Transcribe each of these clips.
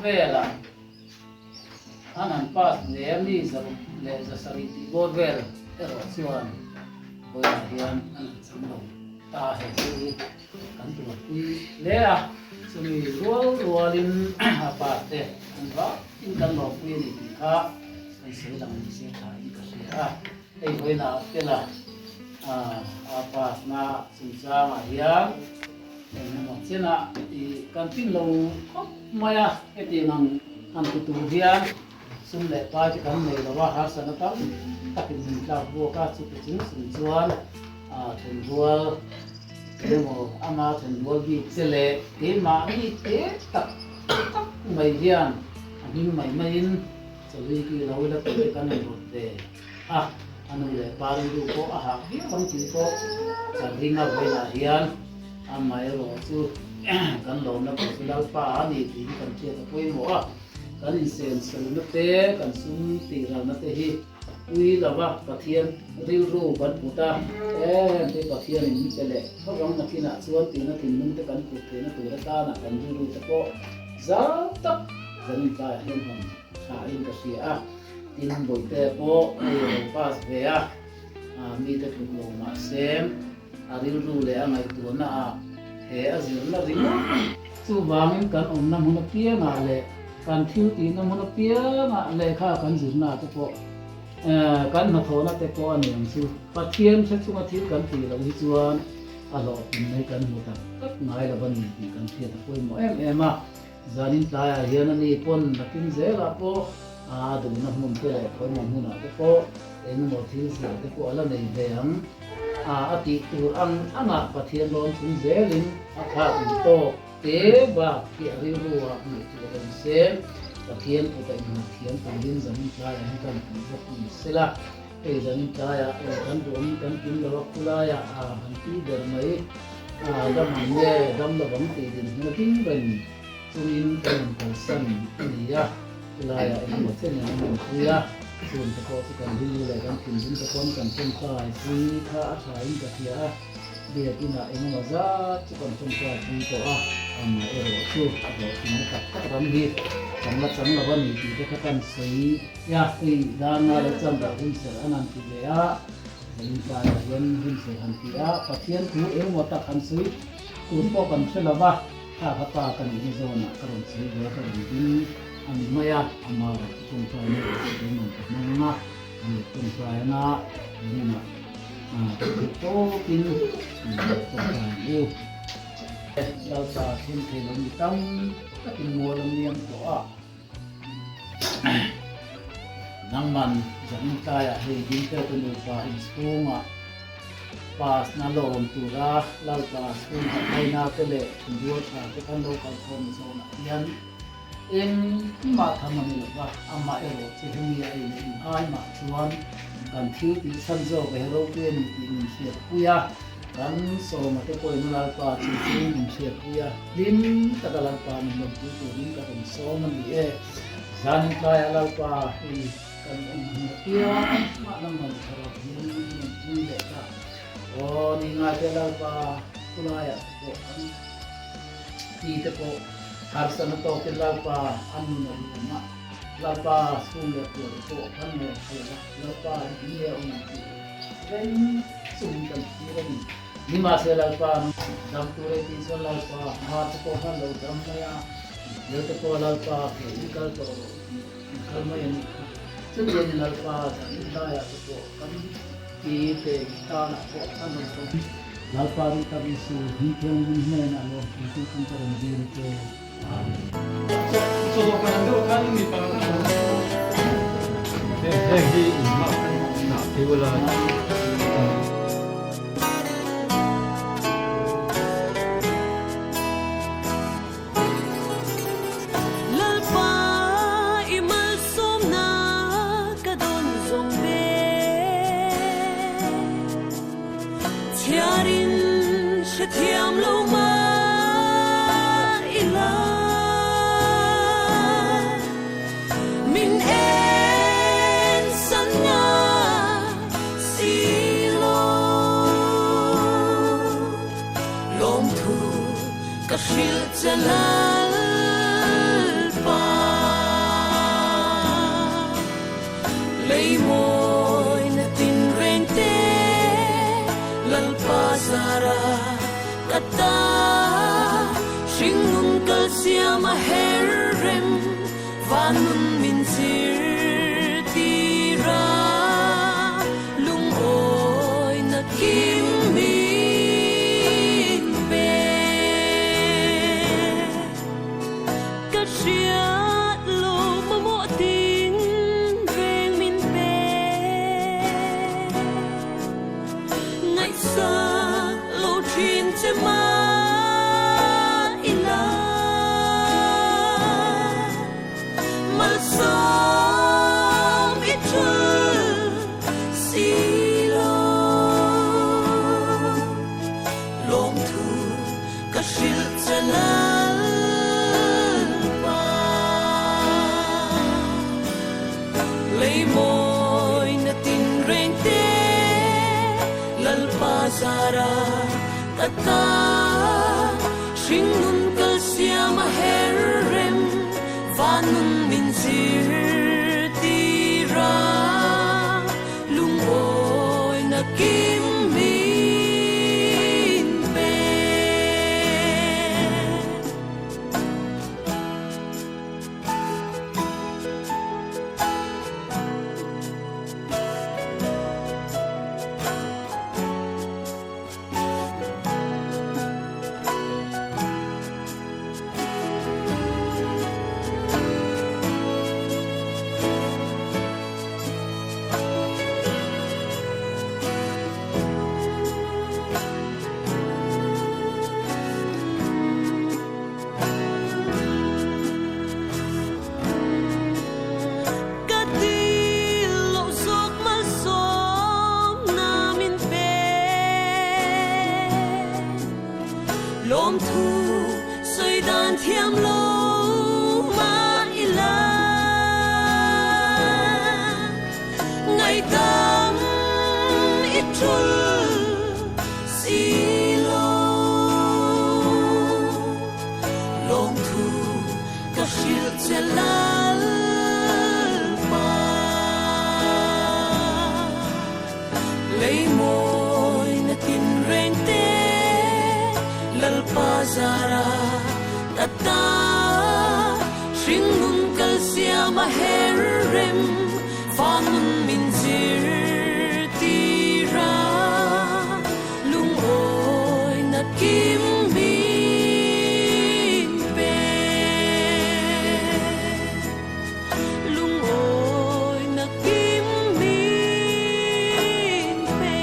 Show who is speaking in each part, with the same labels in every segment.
Speaker 1: vela anan pas le mi zarum le zasariti bovel ero chuan boya hian an samlo ta he chu kan tu le a sumi rualin apa te an ba in kan lo pui ni kha ai se lang ni se tha in ka se a ei hoina tela apa na sumsa ma hian nó sẽ là thì căn tin lâu mày à cái tiền ăn tụt tụt hiền xung lệ ba chỉ cần này là ba hai sản phẩm các cái gì là vua các sự cái chính sự chuan thành vua cái mà ama thành vua bị sẽ lệ cái mà đi thế tất mày hiền nhưng mày xử lý cái lâu là cái này một đề anh ấy ba mươi đô có hiếm không chỉ có sản品nào vậy là hiền mai rồi chú kan lo na ko sulal pa ni ti kan che ta poi mo kan in sen sel na te kan sum ti ra na te hi ui la ba pathian ril ru ban puta te pathian in te le tho rong na kina chuan ti na tin nung te kan pu te na tu ra ta na kan ru te ko za tak zan ta hen hon sa in ka sia tin boi te po pas ve mi te tu lo ma sem aril ru le angai tu na he azir na ring chu wangin kan om na mun pia nga le kan thiu ti na mun pia nga le kha kan zir na te po kan na thona te po ani ang chu pathian se chunga thi kan ti lo hi chuan a lo tin nei kan mu ta tak ngai la ban ni kan thia ta poi mo em a zanin ta ya hian ani pon na tin ze la po du na mun te le poi mo mun na te po en mo thi se te po ala nei ve ang ati tu anga pathian lon chung zelin akha to te ba ki ri ruwa ni tu kan se pathian tu kai ni thian tu din zamin ta ya kan tu ni sela e zamin ta ya kan rom kan tin lo kula ya han ti der mai da man ne dam da bang ti din na tin ben chuin kan kan san ni ya kula ya ni mo chen ya mo ku yaส่วนตะโกนกันที่อะไรกันถึงตะโกนกันต้นสายซีข้าสายกับเสียเดียกินอะไรมาจ้าจะกันต้นสายที่ตัวมาชูเราถึงกับทำดีสำหรับสำหรับวันนี้ที่จะกันสียาตีด้านนั้นจำแบบหินเสือนันติเลยหินใจเย็นหินเสือหันติปัจเจียนถือหมดตะขันสีตัวพวกกันเชื่อว่าถ้าพัฒนากันในโซนกระดิ่งสีเดียวกันดีอันนี้ไม่ยากมาตรงใจนี่ดีมันก็มันนะอันนี้ตรงใจนะนี่นะโตกินตรงใจอยู่เราจะทิ้งเทลงตั้งก็กินมัวลำเลียงตัวนั่งมันจะมีใจให้ยินเตอร์ตัวนู้นว่าอินสตูงpas na lom tura lau pas kun hai na tele duo tha te kan lo kan thom so na yan in ma thamani wa amma ero che humi ai ni ai ma chuan kan thiu ti san zo be ro pe ni ti ni se puya kan so ma te ko in la pa chi chi ni se puya din ta la pa ni lo tu tu ni ka kan so man ni e zan ka ya la pa i kan ni pia ma nam man thara ni le ka ni nga te la pa kulaya ko ti te ko har san to te la pa an no ma la pa sun le ko kan ne la pa ni e on ti ren sun kan ti ren ni ma se la pa dam tu re ti so la pa ha te ko kan lo dam na ya yo te ko la pa ke ni kal to kal ma ya ni sun ye ni la pa ni la ya ko kan te ta na ko kan no lalpari kami su hitung ni na lo itu kan terang diri ke so kan ando kan ni pa hi ma na te wala
Speaker 2: thiam lâu mà ila min en san na silo lom thu ka shil chalal pa kata shingun kal siam a herrem vanun min sir tira lung oi na kim min pe ka sia lo ma mo tin veng min pe ngày xa lo chin che ma ila mal som it si lo long thu ka shil chala pa lấy môi na tin reng te lalpa zara kata shingun kal siam a herrem vanun min sir tira lung oi na kim min pe lom thu soi dan thiam lo ma ila ngày tam ít chul si lo lom thu ka shil chelal pa lấy môi na tin reng te lalpa zara tata shingun kal siam a herrem vanun min zir tira lung oi na kim min pe lung oi na kim min pe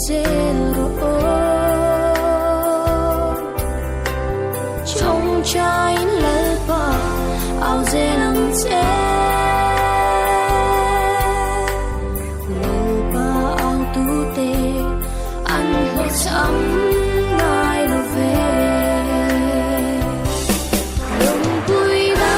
Speaker 3: zero trong trái lỡ ba ao dê lăng dê lỡ ba ao tu tê ăn hơi sắm ngài lỡ về lông bụi đá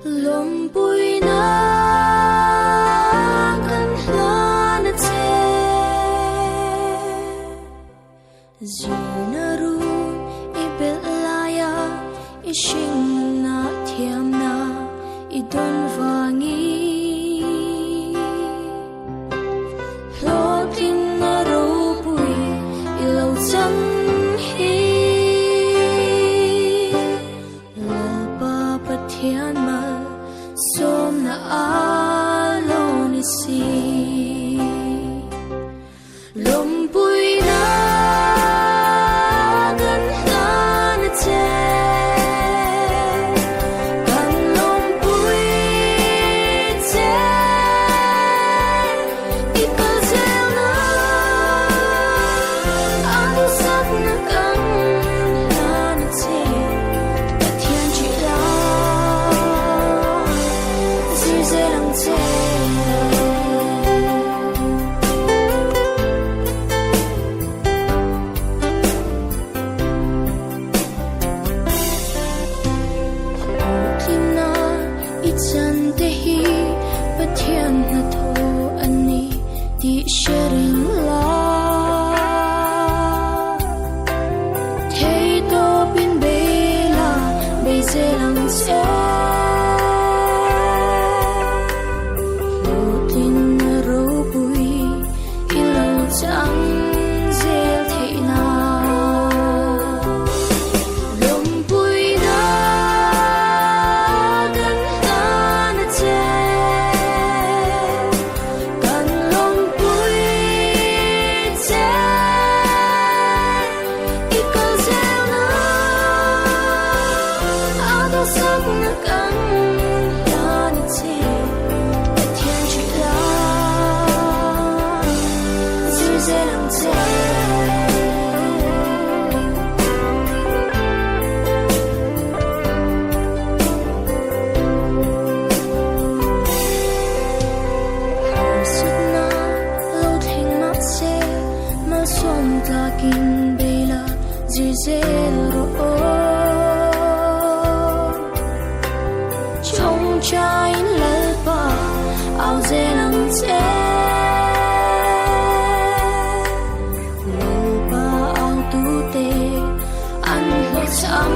Speaker 3: lom bụi na kan hlan che zina ru ibelaya ishing na thiam na idon wangi lotin na ro bụi ilo chang hi la ba pathian ma som na alone si lom bụi na gan hlan che gan lom bụi che ikal zel na anu sat na gan hlan che thiên chỉ la dễ lắng che tim na ichan te hi pathian na tho ani ti sharing la thei to bin bela be dễ lắng che chẳng dễ thế nào lom bụi na gan hlan che gan lom bụi che ikal zel na ado sak na gan hlan che thiên chỉ la dễ lắng che sut na lâu thành mắt xe mà som ta kinh bela dễ ro trong trái lỡ ba ao dễ lắng che ăn hơi sắm